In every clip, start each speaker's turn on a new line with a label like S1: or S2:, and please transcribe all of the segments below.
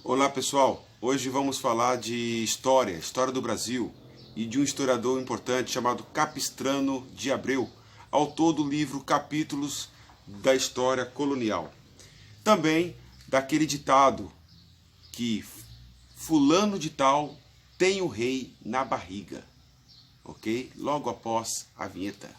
S1: Olá pessoal, hoje vamos falar de história do Brasil e de um historiador importante chamado Capistrano de Abreu, autor do livro Capítulos da História Colonial. Também daquele ditado que fulano de tal tem o rei na barriga, ok? Logo após a vinheta.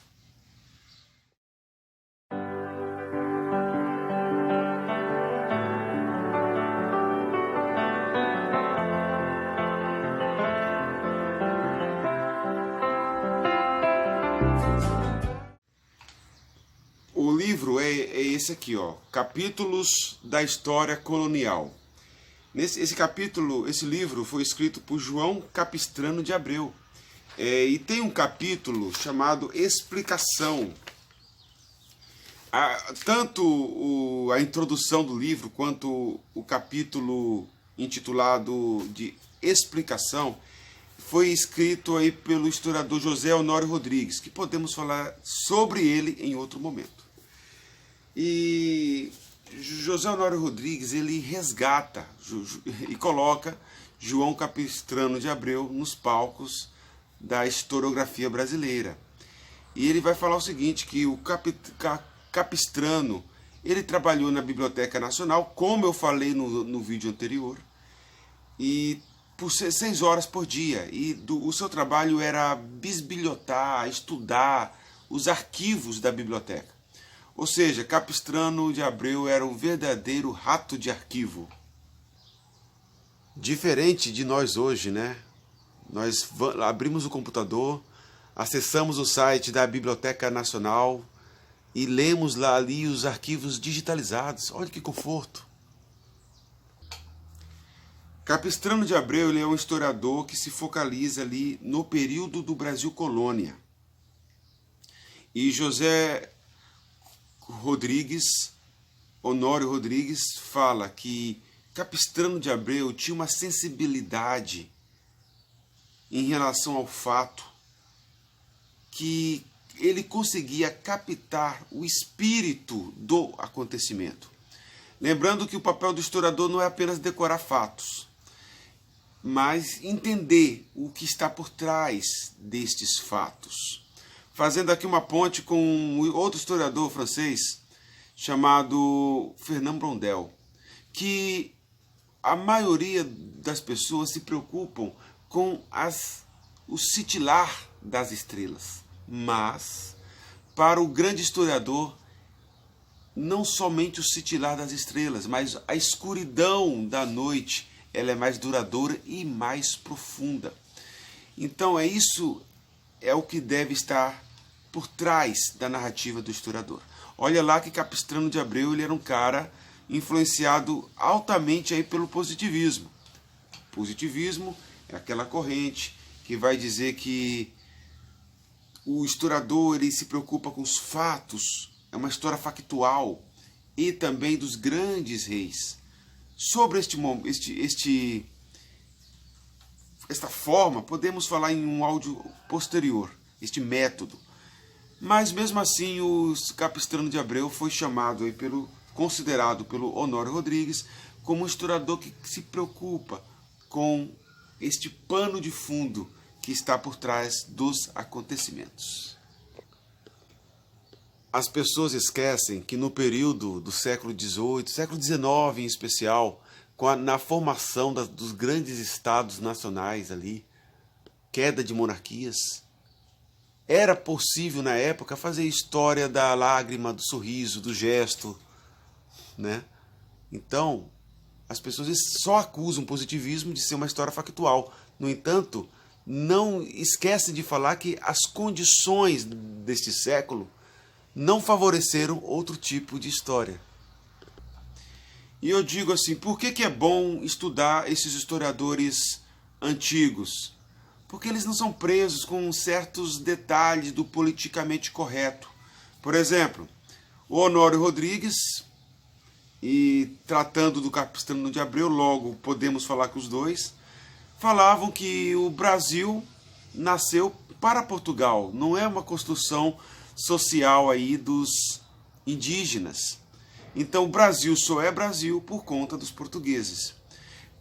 S1: O livro é esse aqui, ó, Capítulos da História Colonial. Esse livro foi escrito por João Capistrano de Abreu. E tem um capítulo chamado Explicação. Tanto a introdução do livro quanto o capítulo intitulado de Explicação foi escrito aí pelo historiador José Honório Rodrigues, que podemos falar sobre ele em outro momento. E José Honório Rodrigues, ele resgata e coloca João Capistrano de Abreu nos palcos da historiografia brasileira. E ele vai falar o seguinte, que o Capistrano, ele trabalhou na Biblioteca Nacional, como eu falei no vídeo anterior, e por 6 horas por dia. E o seu trabalho era bisbilhotar, estudar os arquivos da biblioteca. Ou seja, Capistrano de Abreu era um verdadeiro rato de arquivo. Diferente de nós hoje, né? Nós abrimos o computador, acessamos o site da Biblioteca Nacional e lemos lá ali os arquivos digitalizados. Olha que conforto! Capistrano de Abreu, ele é um historiador que se focaliza ali no período do Brasil colônia. E José Honório Rodrigues fala que Capistrano de Abreu tinha uma sensibilidade em relação ao fato, que ele conseguia captar o espírito do acontecimento. Lembrando que o papel do historiador não é apenas decorar fatos, mas entender o que está por trás destes fatos. Fazendo aqui uma ponte com outro historiador francês chamado Fernand Blondel, que a maioria das pessoas se preocupam com o cintilar das estrelas. Mas, para o grande historiador, não somente o cintilar das estrelas, mas a escuridão da noite, ela é mais duradoura e mais profunda. Então isso é o que deve estar por trás da narrativa do historiador. Olha lá que Capistrano de Abreu, ele era um cara influenciado altamente aí pelo positivismo. Positivismo é aquela corrente que vai dizer que o historiador, ele se preocupa com os fatos, é uma história factual, e também dos grandes reis. Sobre esta forma, podemos falar em um áudio posterior, este método. Mas mesmo assim, o Capistrano de Abreu foi considerado pelo Honório Rodrigues como um historiador que se preocupa com este pano de fundo que está por trás dos acontecimentos. As pessoas esquecem que no período do século XVIII, século XIX em especial, na formação dos grandes estados nacionais ali, queda de monarquias, era possível na época fazer história da lágrima, do sorriso, do gesto, né? Então, as pessoas só acusam o positivismo de ser uma história factual. No entanto, não esquece de falar que as condições deste século não favoreceram outro tipo de história. E eu digo assim, por que é bom estudar esses historiadores antigos? Porque eles não são presos com certos detalhes do politicamente correto. Por exemplo, o Honório Rodrigues, e tratando do Capistrano de Abreu, logo podemos falar com os dois, falavam que o Brasil nasceu para Portugal, não é uma construção social aí dos indígenas. Então o Brasil só é Brasil por conta dos portugueses.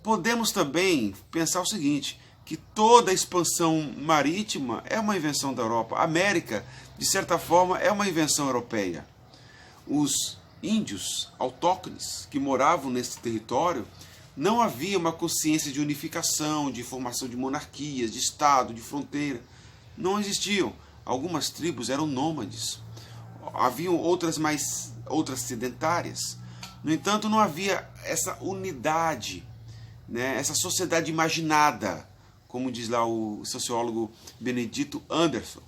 S1: podemos também pensar o seguinte, que toda a expansão marítima é uma invenção da Europa. A América, de certa forma, é uma invenção europeia. Os índios autóctones que moravam nesse território, não havia uma consciência de unificação, de formação de monarquias, de estado, de fronteira. Não existiam. Algumas tribos eram nômades. Haviam outras sedentárias. No entanto, não havia essa unidade, né? Essa sociedade imaginada, como diz lá o sociólogo Benedito Anderson.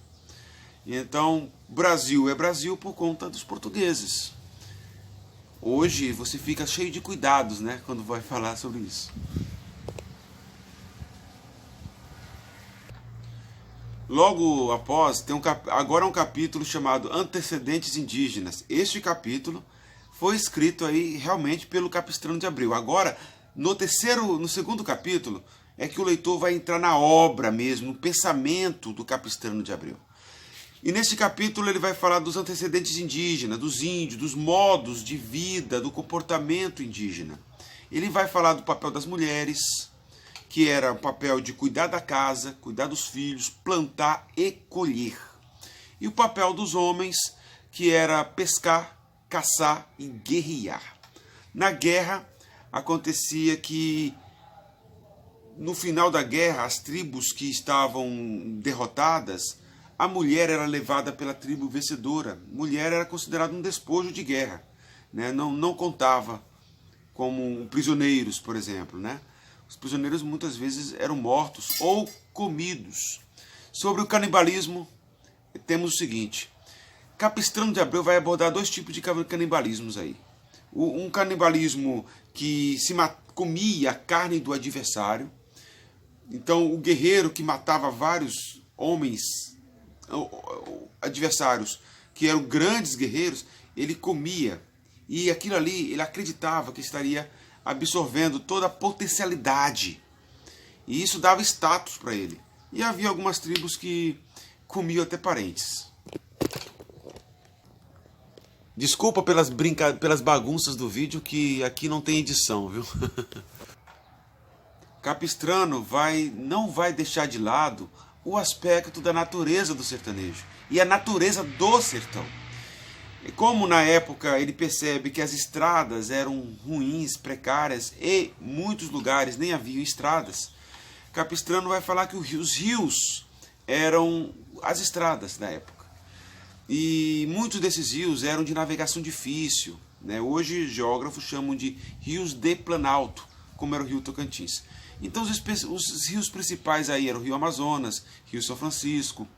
S1: Então, Brasil é Brasil por conta dos portugueses. Hoje você fica cheio de cuidados, né, quando vai falar sobre isso. Logo após, tem agora um capítulo chamado Antecedentes Indígenas. Este capítulo foi escrito aí realmente pelo Capistrano de Abreu. Agora, no segundo capítulo, é que o leitor vai entrar na obra mesmo, no pensamento do Capistrano de Abreu. E nesse capítulo ele vai falar dos antecedentes indígenas, dos índios, dos modos de vida, do comportamento indígena. Ele vai falar do papel das mulheres, que era o papel de cuidar da casa, cuidar dos filhos, plantar e colher. E o papel dos homens, que era pescar, caçar e guerrear. Na guerra, acontecia que no final da guerra, as tribos que estavam derrotadas, a mulher era levada pela tribo vencedora. Mulher era considerada um despojo de guerra, né? Não contava como prisioneiros, por exemplo, né? Os prisioneiros muitas vezes eram mortos ou comidos. Sobre o canibalismo, temos o seguinte. Capistrano de Abreu vai abordar dois tipos de canibalismos aí. Um canibalismo que comia a carne do adversário. Então, o guerreiro que matava vários homens adversários, que eram grandes guerreiros, ele comia. E aquilo ali, ele acreditava que estaria absorvendo toda a potencialidade. E isso dava status para ele. E havia algumas tribos que comiam até parentes. Desculpa pelas bagunças do vídeo, que aqui não tem edição, viu? Capistrano não vai deixar de lado o aspecto da natureza do sertanejo e a natureza do sertão. E como na época ele percebe que as estradas eram ruins, precárias e muitos lugares nem haviam estradas, Capistrano vai falar que os rios eram as estradas da época. E muitos desses rios eram de navegação difícil, né? Hoje geógrafos chamam de rios de planalto, como era o rio Tocantins. Então os rios principais aí eram o rio Amazonas, rio São Francisco.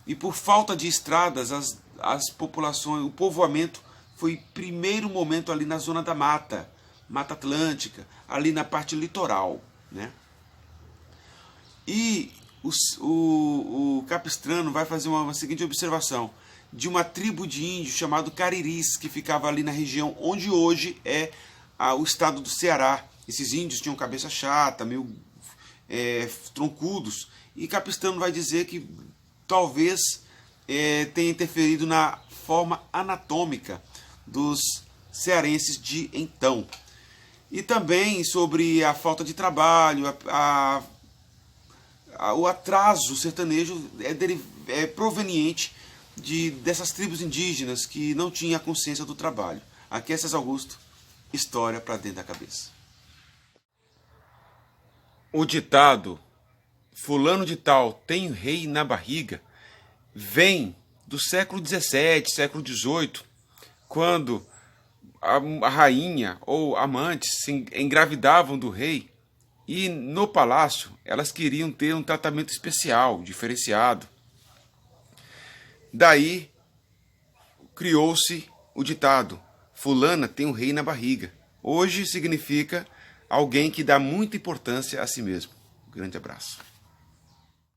S1: E por falta de estradas, as populações, o povoamento foi primeiro momento ali na zona da Mata Atlântica, ali na parte litoral, né? E o Capistrano vai fazer uma seguinte observação de uma tribo de índios chamado Cariris, que ficava ali na região onde hoje é o estado do Ceará. Esses índios tinham cabeça chata, meio troncudos, e Capistrano vai dizer que talvez tenha interferido na forma anatômica dos cearenses de então. E também sobre a falta de trabalho, o atraso sertanejo é proveniente dessas tribos indígenas que não tinham a consciência do trabalho. Aqui é César Augusto, história para dentro da cabeça. O ditado fulano de tal tem rei na barriga vem do século XVII, século XVIII, quando a rainha ou amantes se engravidavam do rei e no palácio elas queriam ter um tratamento especial, diferenciado. Daí criou-se o ditado fulana tem um rei na barriga. Hoje significa alguém que dá muita importância a si mesmo. Um grande abraço.